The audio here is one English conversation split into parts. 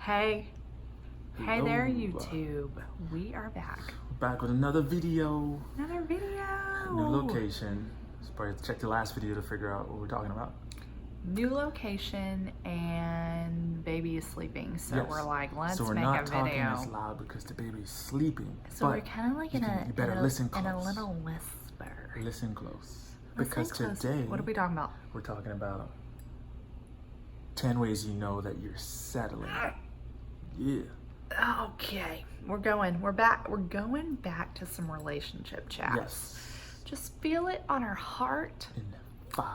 Hey Hello. there, YouTube. We are back. Back with another video. Another video. New location. So probably check the last video to figure out what we're talking about. New location and baby is sleeping. So Yes. we're like, let's so we're make not a talking video. as loud because the baby's sleeping. So but we're kind of like you better listen close. in a little whisper. Listen close. Listen Because close. today What are we talking about? we're talking about 10 ways you know that you're settling. Yeah. Okay, we're back. We're going back to some relationship chats. Yes. Just feel it on our heart. In 5,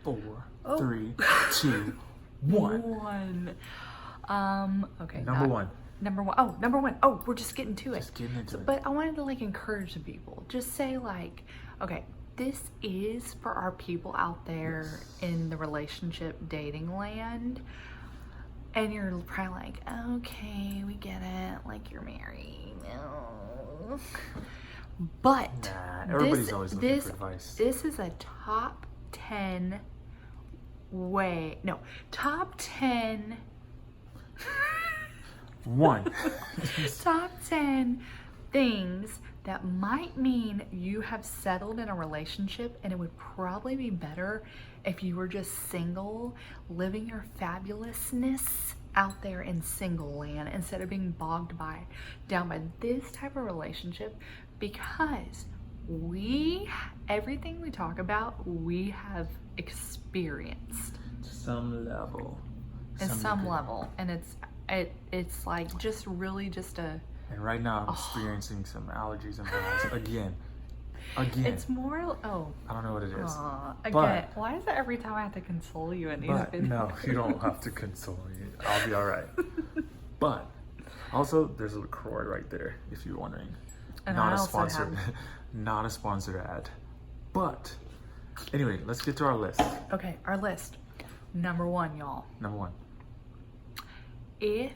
4, Oh. 3, 2, 1. Okay. Number one. Number one. Oh, we're just getting to it. Just getting into it. But I wanted to like encourage the people. Just say like, okay, this is for our people out there in the relationship dating land. And you're probably like, okay, we get it. Like you're married. No. But Nah, everybody's always looking for advice. This is a top 10 top 10 1. top 10 things that might mean you have settled in a relationship, and it would probably be better if you were just single, living your fabulousness out there in single land instead of being bogged down by this type of relationship, because everything we talk about, we have experienced Some level. at some degree. level, and it's like just really just a. And right now I'm experiencing some allergies in my eyes. Again. It's more. I don't know what it is. Again, But- why is it every time I have to console you in these But videos? no, you don't have to console me. I'll be alright. But also there's a LaCroix right there, if you're wondering. And Not I a also sponsored have- not a sponsored ad. But anyway, let's get to our list. Okay, our list. Number 1, y'all. Number 1. If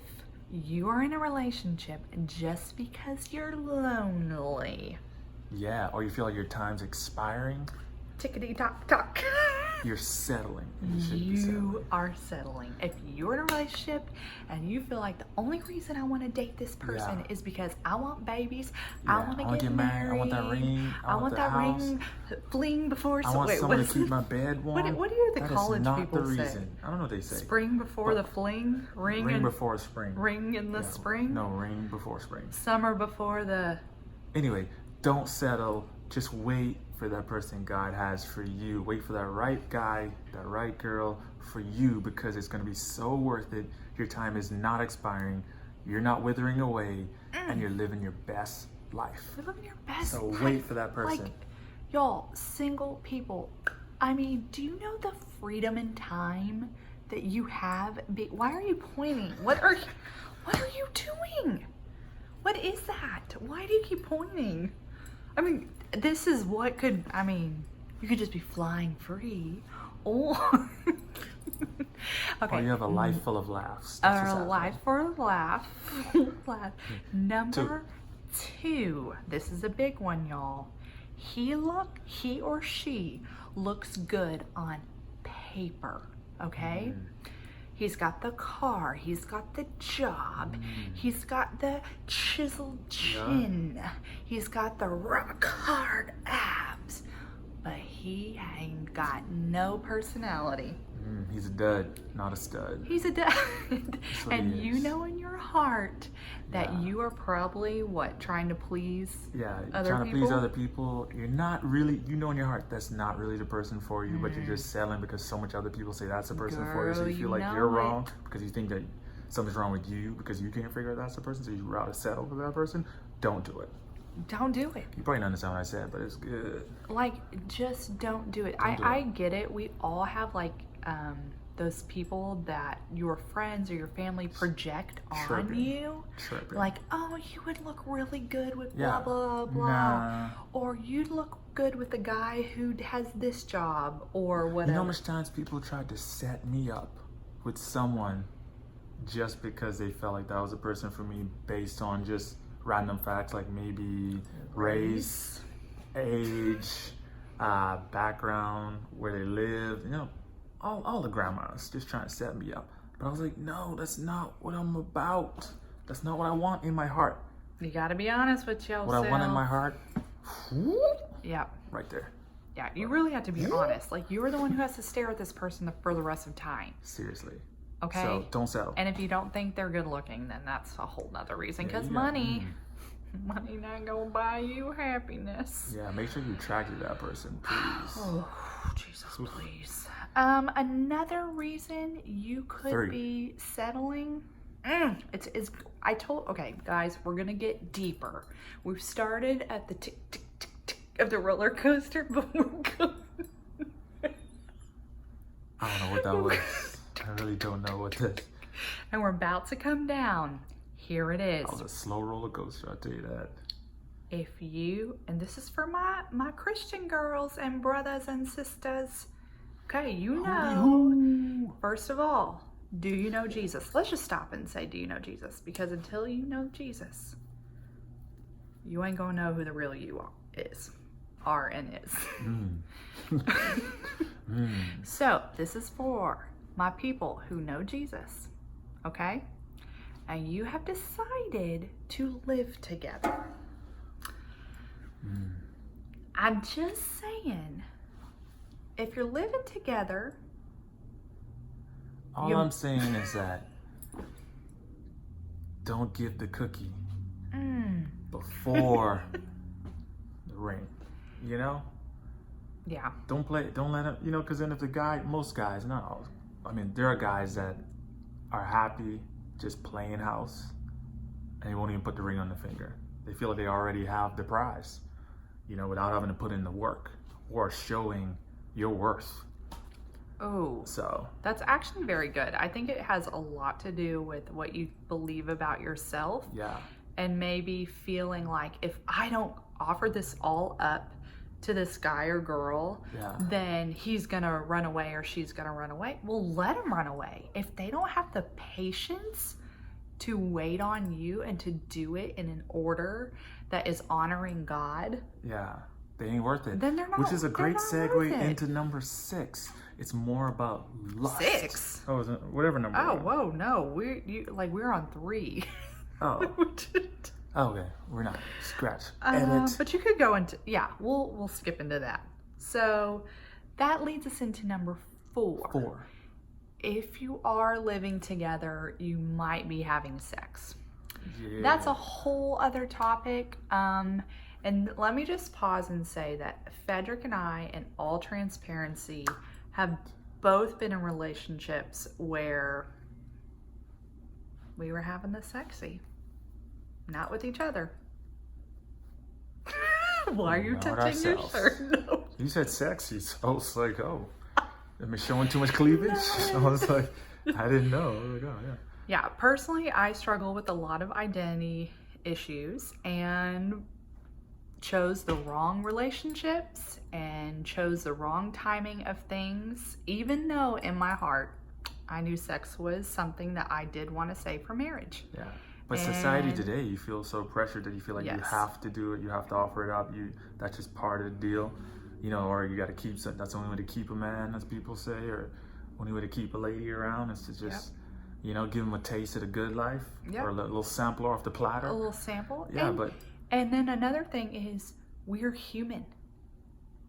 you are in a relationship just because you're lonely, Yeah, or you feel like your time's expiring, tickety tock tock. you're settling. And you should be settling. You are settling. If you're in a relationship and you feel like the only reason I want to date this person is because I want babies, I Yeah, want to I wanna get get married, I want that ring, I want that the house. ring, fling before. I want wait, someone what to is keep it? my bed warm. What do the That is college not people the say? reason. I don't know what they say. Spring before the fling, Ring before spring. ring in the Yeah, spring. No, ring before spring. Summer before the. Anyway, don't settle. Just wait for that person God has for you. Wait for that right guy, that right girl for you, because it's going to be so worth it. Your time is not expiring. You're not withering away, and you're living your best life. You're living your best So life. wait for that person. Like, y'all, single people. I mean, do you know the freedom and time that you have? Why are you pointing? What are you doing? What is that? Why do you keep pointing? I mean, this is what could. I mean, you could just be flying free, or okay. Or you have a life full of laughs. That's what's A happening. life for a laugh. Number 2. This is a big one, y'all. He or she looks good on paper. Okay? He's got the car, he's got the job, he's got the chiseled chin, he's got the rock hard abs, but he ain't got no personality. He's a dud, not a stud. He's a dud. what And he you is. know in your heart that Yeah. you are probably trying to please Yeah, other trying to please people? other people. You're not really, you know in your heart that's not really the person for you, but you're just settling because so much other people say that's the person for you. So Girl, you feel you like know you're it. wrong because you think that something's wrong with you because you can't figure out that's the person. So you'd rather settle for that person. Don't do it. Don't do it. You probably don't understand what I said, but it's good. Like, just don't do it. Don't do I it. get it. We all have like those people that your friends or your family project on Tripping. you. Tripping. Like, oh, you would look really good with Yeah. blah, blah, blah. Nah. Or you'd look good with the guy who has this job or You whatever. know how much times people tried to set me up with someone just because they felt like that was a person for me based on just random facts like maybe race, age, background, where they live, you know, all the grandmas just trying to set me up. But I was like, no, that's not what I'm about. That's not what I want in my heart. You got to be honest with yourself. What I want in my heart, Yeah. right there. Yeah, you really have to be honest. Like, you're the one who has to stare at this person for the rest of time. Seriously. Okay? So don't settle. And if you don't think they're good looking, then that's a whole nother reason. Because Yeah, money not gonna buy you happiness. Yeah, make sure you attract that person, please. Oh, Jesus, please. Another reason you could 3. be settling. Okay, guys, we're gonna get deeper. We've started at the tick, tick, tick, tick of the roller coaster, but we're going. I don't know what that was. I really don't know what this. And we're about to come down. Here it is. That was a slow roller coaster, I'll tell you that. If you, and this is for my Christian girls and brothers and sisters. Okay, you know, first of all, do you know Jesus? Let's just stop and say, do you know Jesus? Because until you know Jesus, you ain't gonna know who the real you are and is. So this is for my people who know Jesus, okay? And you have decided to live together. I'm just saying, if you're living together, all I'm saying is that don't give the cookie before the ring, you know? Yeah. Don't let him, you know, because then if the guy, most guys, not all, I mean, there are guys that are happy just playing house and they won't even put the ring on the finger. They feel like they already have the prize, you know, without having to put in the work or showing your worth. Oh, so that's actually very good. I think it has a lot to do with what you believe about yourself. Yeah. And maybe feeling like, if I don't offer this all up to this guy or girl, then he's gonna run away or she's gonna run away. Well, let them run away. If they don't have the patience to wait on you and to do it in an order that is honoring God, they ain't worth it. Then they're not. Which is a great segue into into number 6. It's more about lust. 6? Oh, is it, whatever number. Oh, whoa, no, we're on 3. Oh. Okay, we're not. Scratch. Edit. But you could go into, we'll skip into that. So that leads us into number 4. If you are living together, you might be having sex. Yeah. That's a whole other topic. And let me just pause and say that Frederick and I, in all transparency, have both been in relationships where we were having the sexy. Not with each other. Why are you touching your shirt? No. You said sexy, so I was like, oh, am I showing too much cleavage? No. I was like, I didn't know. I was like, oh, yeah. Yeah, personally, I struggle with a lot of identity issues and chose the wrong relationships and chose the wrong timing of things, even though in my heart, I knew sex was something that I did want to save for marriage. Yeah. But society today, you feel so pressured that you feel like you have to do it, you have to offer it up, that's just part of the deal, you know, or you got to keep something. That's the only way to keep a man, as people say, or only way to keep a lady around is to just, you know, give them a taste of the good life, or a little sampler off the platter. A little sample. Yeah, and then another thing is, we're human.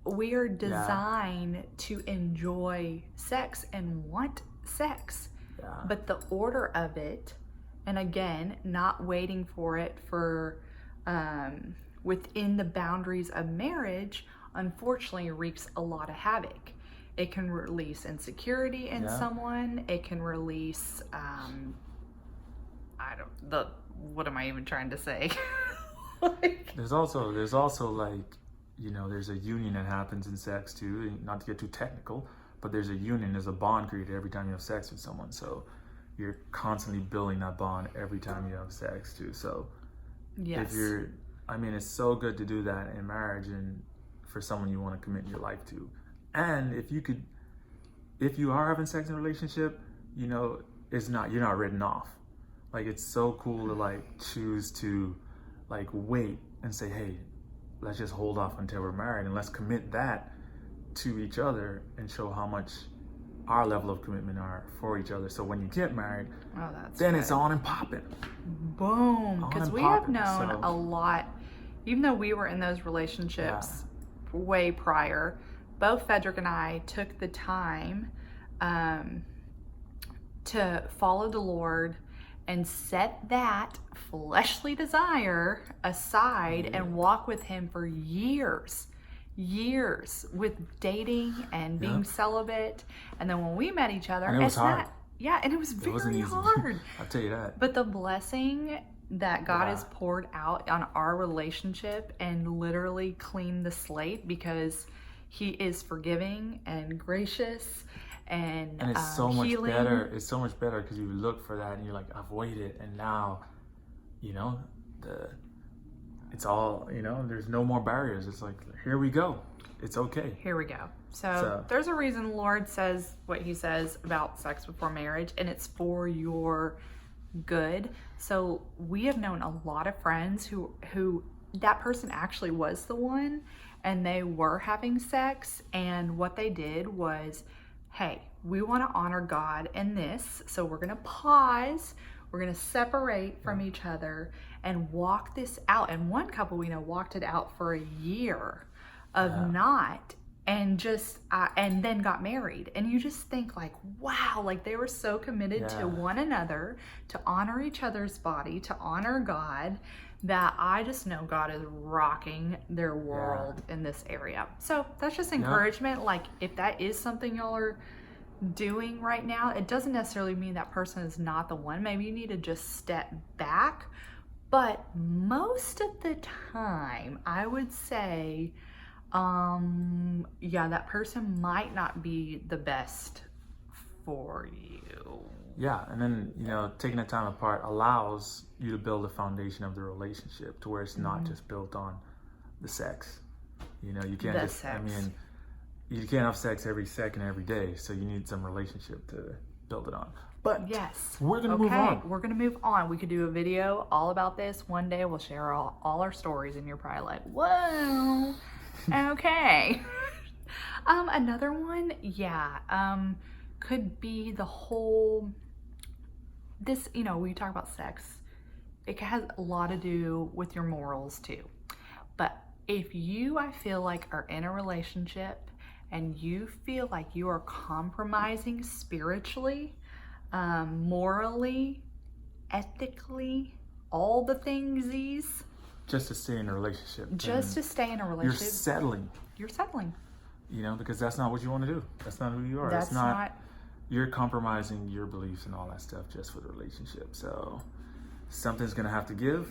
We are designed to enjoy sex and want sex, but the order of it. And again, not waiting for it for within the boundaries of marriage, unfortunately reaps a lot of havoc. It can release insecurity in someone. It can release, what am I even trying to say? There's also like, you know, there's a union that happens in sex too. Not to get too technical, but there's a union, there's a bond created every time you have sex with someone. So you're constantly building that bond every time you have sex too. So if it's so good to do that in marriage and for someone you want to commit your life to. And if you are having sex in a relationship, you know, you're not written off. Like, it's so cool to like choose to like wait and say, hey, let's just hold off until we're married and let's commit that to each other and show how much our level of commitment are for each other. So when you get married, then it's good. on and popping. Boom. Because we have known So, a lot, even though we were in those relationships way prior, both Frederick and I took the time to follow the Lord and set that fleshly desire aside and walk with him for years with dating and being celibate. And then when we met each other, and it was hard. And it was very hard. I'll tell you that. But the blessing that God has poured out on our relationship and literally cleaned the slate, because he is forgiving and gracious and it's so much healing. better. It's so much better because you look for that and you're like, I've waited, and now, it's all, there's no more barriers. It's like, here we go. It's okay. Here we go. So there's a reason the Lord says what he says about sex before marriage, and it's for your good. So we have known a lot of friends who that person actually was the one, and they were having sex, and what they did was, hey, we want to honor God in this, so we're going to pause, we're going to separate from each other and walk this out. And one couple we know walked it out for a year of not, and just and then got married. And you just think like, wow, like they were so committed to one another, to honor each other's body, to honor God, that I just know God is rocking their world in this area. So that's just encouragement. Like if that is something y'all are doing right now, it doesn't necessarily mean that person is not the one. Maybe you need to just step back. But most of the time, I would say, that person might not be the best for you. Yeah, and then, taking the time apart allows you to build a foundation of the relationship to where it's not just built on the sex. You can't you can't have sex every second, every day. So you need some relationship to build it on. But we're going to move on. We're going to move on. We could do a video all about this. One day we'll share all our stories, and you're probably like, whoa, okay. Another one, could be the whole, we talk about sex. It has a lot to do with your morals too. But if you, I feel like, are in a relationship and you feel like you are compromising spiritually, morally, ethically, all the thingsies, just to stay in a relationship. You're settling. Because that's not what you want to do. That's not who you are. That's not. You're compromising your beliefs and all that stuff just for the relationship. So something's gonna have to give.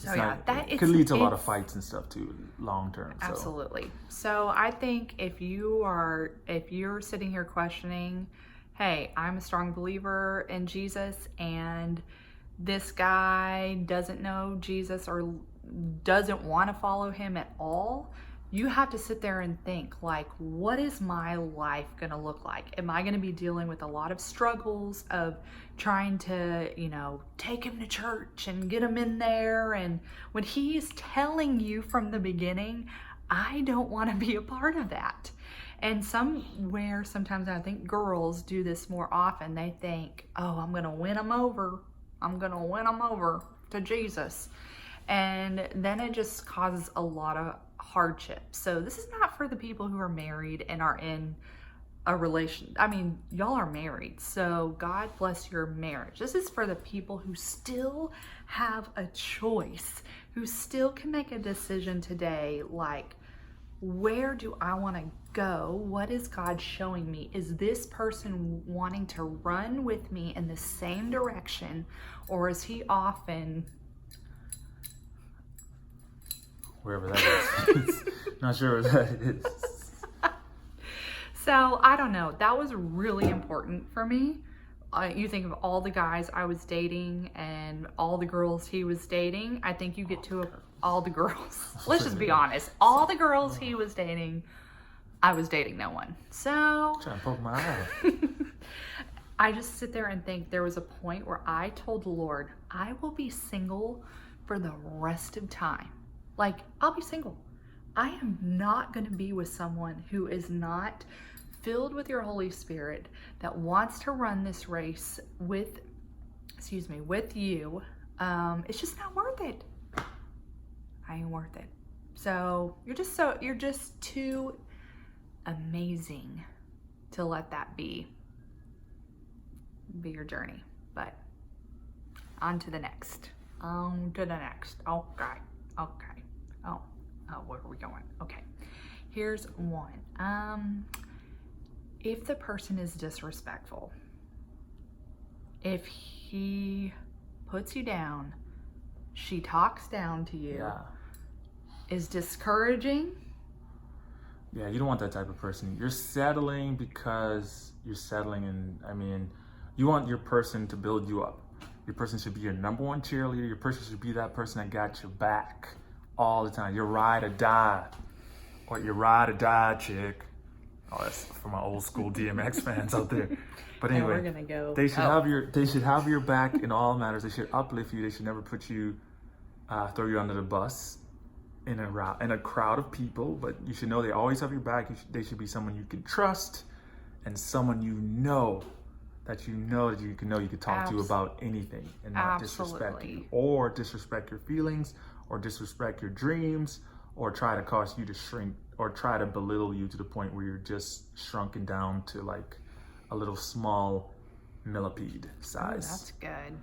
It could lead to a lot of fights and stuff too, long term. Absolutely. So I think if you're sitting here questioning, hey, I'm a strong believer in Jesus, and this guy doesn't know Jesus or doesn't want to follow him at all, you have to sit there and think, like, what is my life going to look like? Am I going to be dealing with a lot of struggles of trying to, take him to church and get him in there? And when he's telling you from the beginning, I don't want to be a part of that. And sometimes I think girls do this more often. They think, oh, I'm going to win them over. I'm going to win them over to Jesus. And then it just causes a lot of hardship. So this is not for the people who are married and are in a relation. I mean, y'all are married, so God bless your marriage. This is for the people who still have a choice, who still can make a decision today, like, where do I want to go? What is God showing me? Is this person wanting to run with me in the same direction, or is he often wherever that is? Not sure where that is. So I don't know. That was really important for me. You think of all the guys I was dating and all the girls he was dating. I think you get to all the girls. Let's just be honest. All the girls he was dating, I was dating no one. So trying to poke my eye. I just sit there and think there was a point where I told the Lord, I will be single for the rest of time. Like, I'll be single. I am not going to be with someone who is not filled with your Holy Spirit, that wants to run this race with you, it's just not worth it. I ain't worth it. So you're just too amazing to let that be your journey. But on to the next. Okay. Oh, where are we going? Okay. Here's one. If the person is disrespectful, if he puts you down, she talks down to you, is discouraging. Yeah, you don't want that type of person. You're settling because you're settling, and you want your person to build you up. Your person should be your number one cheerleader. Your person should be that person that got your back all the time. Your ride or die, or your ride or die chick. Oh, that's for my old school DMX fans out there. But anyway, we're gonna go. They should have your back in all matters. They should uplift you. They should never put you, throw you under the bus in a crowd of people. But you should know they always have your back. They should be someone you can trust, and someone that you can talk to about anything, and not disrespect you or disrespect your feelings or disrespect your dreams or try to cause you to shrink or try to belittle you to the point where you're just shrunken down to like a little small millipede size. Ooh, that's good.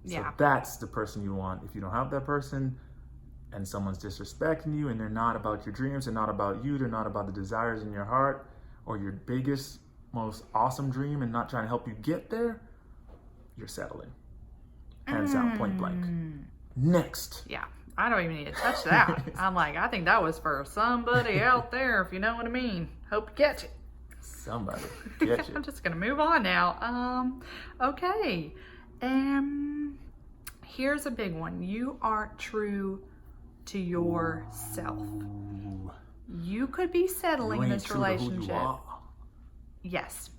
So that's the person you want. If you don't have that person and someone's disrespecting you and they're not about your dreams, they're not about you, they're not about the desires in your heart or your biggest, most awesome dream and not trying to help you get there, you're settling. Hands down, point blank. Next. Yeah, I don't even need to touch that. I'm like, I think that was for somebody out there, if you know what I mean. Hope you catch it. Somebody catch it. I'm just going to move on now. Okay. Here's a big one. You aren't true to yourself. Ooh. You could be settling in this relationship. Yes.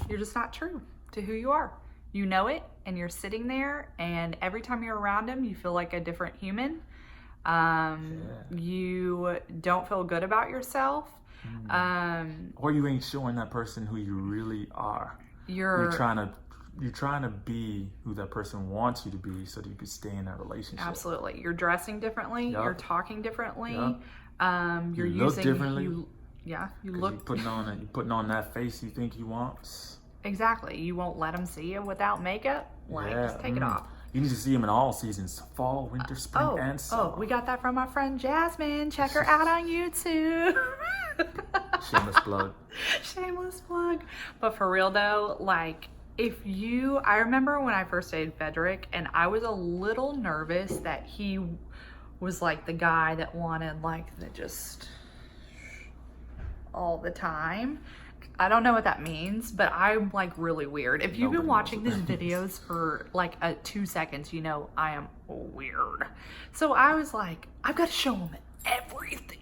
You're just not true to who you are. You know it, and you're sitting there, and every time you're around him, you feel like a different human. You don't feel good about yourself. Or you ain't showing that person who you really are. You're trying to be who that person wants you to be so that you can stay in that relationship. Absolutely. You're dressing differently. Yep. You're talking differently. Yep. You're you look using differently. You look. You're putting on that face you think you want. Exactly. You won't let them see you without makeup. Just take it off. You need to see them in all seasons: fall, winter, spring, and summer. Oh, we got that from our friend Jasmine. Check her out on YouTube. Shameless plug. Shameless plug. But for real though, like I remember when I first dated Frederick, and I was a little nervous that he was like the guy that wanted like the just all the time. I don't know what that means, but I'm like really weird. If you've been watching these videos for like 2 seconds, you know I am weird. So I was like, I've got to show him everything.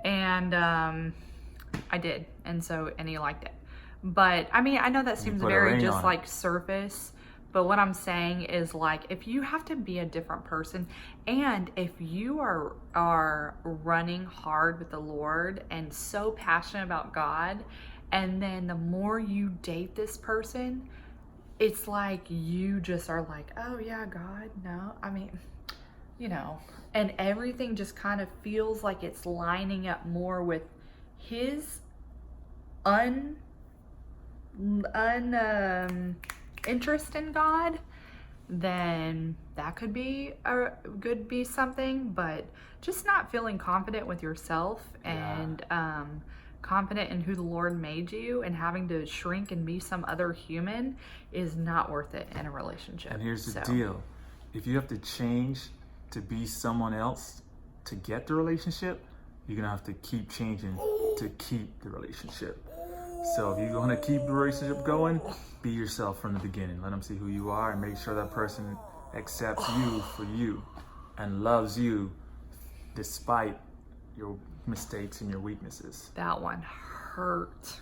And I did. And he liked it. But I mean, I know that seems very just like surface, but what I'm saying is like, if you have to be a different person, and if you are running hard with the Lord and so passionate about God, and then the more you date this person, it's like you just are like, oh yeah, God, no, I mean, you know, and everything just kind of feels like it's lining up more with his interest in God, then that could be something. But just not feeling confident with yourself and confident in who the Lord made you, and having to shrink and be some other human is not worth it in a relationship. And here's the deal: if you have to change to be someone else to get the relationship, you're gonna have to keep changing to keep the relationship. So if you're gonna keep the relationship going, be yourself from the beginning. Let them see who you are, and make sure that person accepts you for you and loves you despite your mistakes and your weaknesses. That one hurt.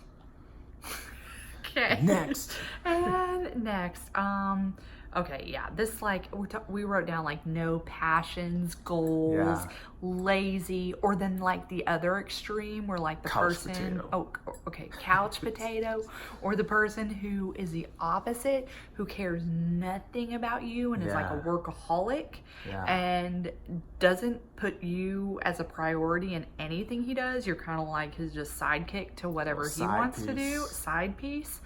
Okay. Next. And next, Okay, yeah. This like we wrote down like no passions, goals, Yeah. lazy, or then like the other extreme where like the Couch person potato. okay, couch potato, or the person who is the opposite, who cares nothing about you and is like a Yeah. workaholic Yeah. and doesn't put you as a priority in anything he does. You're kind of like his just sidekick to whatever he Side wants to do, piece. side piece.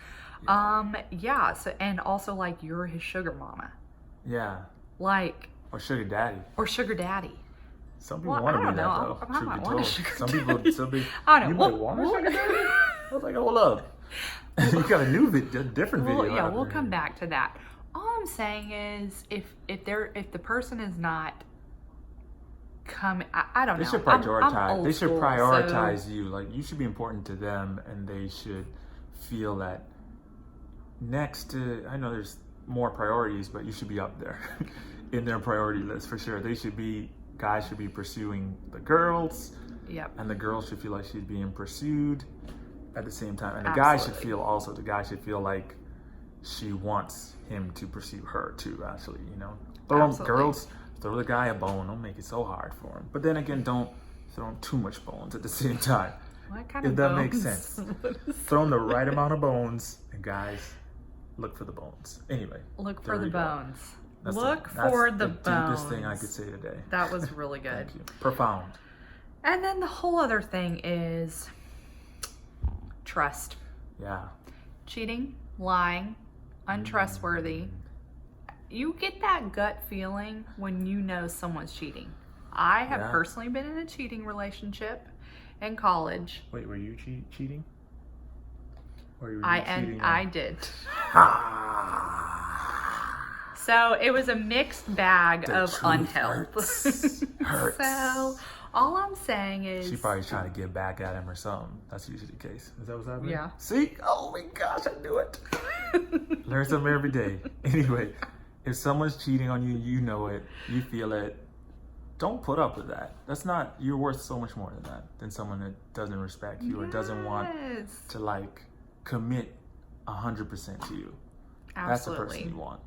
Yeah. Yeah, so and also like you're his sugar mama. Yeah. Like Or sugar daddy. or sugar daddy. Some people Well, want I to be don't that know. though. I Truth might be want a told. sugar Some daddy. people, some people. I don't You know. might want a sugar daddy. I was like, hold up. You got a new video, different video. Well, yeah, out we'll there. come back to that. All I'm saying is if the person is not coming, I don't They know. should I'm prioritize. old They should school, prioritize so- you. Like you should be important to them, and they should feel that. Next to, I know there's more priorities, but you should be up there in their priority list for sure. Guys should be pursuing the girls, Yep. and the girl should feel like she's being pursued at the same time. And the guy should feel like she wants him to pursue her too, actually, you know. Throw the guy a bone. Don't make it so hard for him. But then again, don't throw him too much bones at the same time. What kind If of that bones? makes sense. Throw him the right amount of bones, and guys, look for the bones. Anyway. Look there for the we go. bones. That's Look that's for the bones. deepest thing I could say today. That was really good. Thank you. Profound. And then the whole other thing is trust. Yeah. Cheating, lying, untrustworthy. You get that gut feeling when you know someone's cheating. I have Yeah. personally been in a cheating relationship in college. Wait, were you cheating? Or you were I did. Ah. So it was a mixed bag The of truth unhealth. hurts. Hurts. So all I'm saying is She probably trying to get back at him or something. That's usually the case. Is that what's happening? Yeah. See? Oh my gosh, I knew it. Learn something every day. Anyway, if someone's cheating on you, you know it, you feel it. Don't put up with that. You're worth so much more than that, than someone that doesn't respect you or doesn't want Yes. to like commit 100% to you. Absolutely. That's the person you want.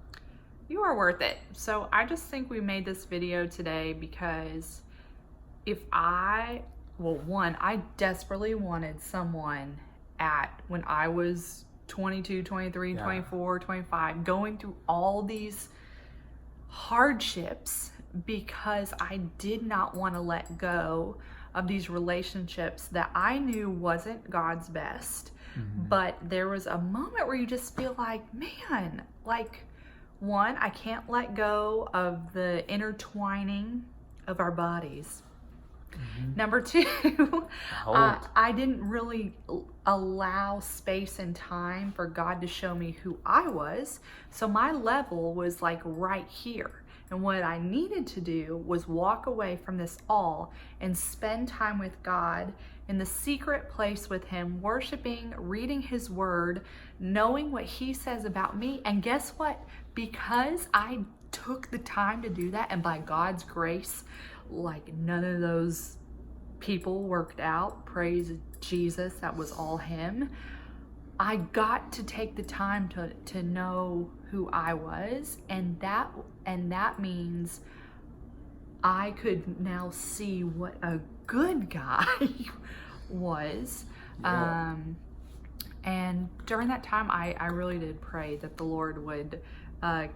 You are worth it. So I just think we made this video today because I desperately wanted someone when I was 22, 23, Yeah. 24, 25, going through all these hardships because I did not want to let go of these relationships that I knew wasn't God's best. But there was a moment where you just feel like, man, like, one, I can't let go of the intertwining of our bodies. Number two, I didn't really allow space and time for God to show me who I was. So my level was like right here. And what I needed to do was walk away from this all and spend time with God in the secret place with Him, worshiping, reading His Word, knowing what He says about me. And guess what? Because I took the time to do that, and by God's grace, like none of those people worked out. Praise Jesus, that was all Him. I got to take the time to know who I was, and that means I could now see what a good guy was. Yeah. And during that time, I really did pray that the Lord would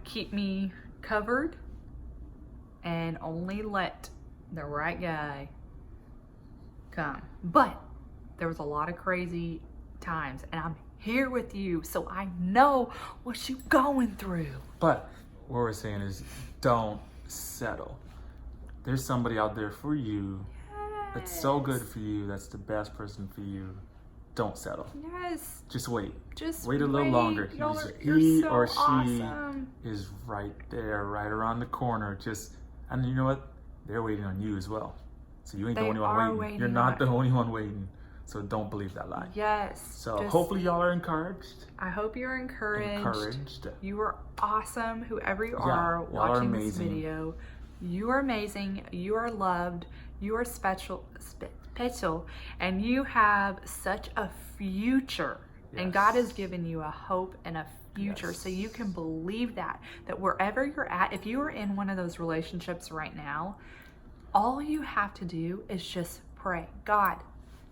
keep me covered and only let the right guy come. But there was a lot of crazy times, and I'm here with you, so I know what you're going through. But what we're saying is don't settle. There's somebody out there for you that's so good for you, that's the best person for you. Don't settle. Yes. Just wait. Just wait a little longer. You're He so or she awesome. is right there, right around the corner. And you know what? They're waiting on you as well. So you ain't the They only are one waiting. waiting You're not on- the only one waiting. So don't believe that lie. Yes. So just- hopefully y'all are encouraged. I hope you're encouraged. You are awesome. Whoever you are y'all are watching this amazing. video, you are amazing. You are loved. You are special, and you have such a future. And Yes. God has given you a hope and future. Yes. So you can believe that wherever you're at, if you are in one of those relationships right now, all you have to do is just pray, God,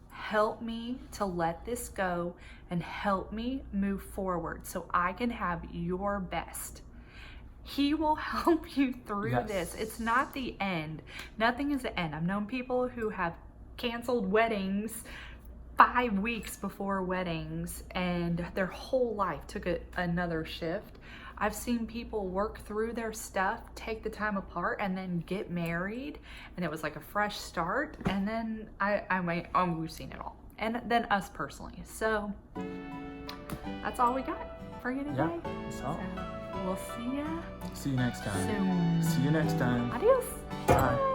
help me to let this go and help me move forward so I can have your best. He will help you through Yes. this. It's not the end. Nothing is the end. I've known people who have canceled weddings 5 weeks before weddings and their whole life took another shift. I've seen people work through their stuff, take the time apart, and then get married, and it was like a fresh start. And then we've seen it all. And then us personally. So that's all we got for you today. Yeah, that's all. So we'll see ya See you next time. soon. See you next time. Adios. Bye.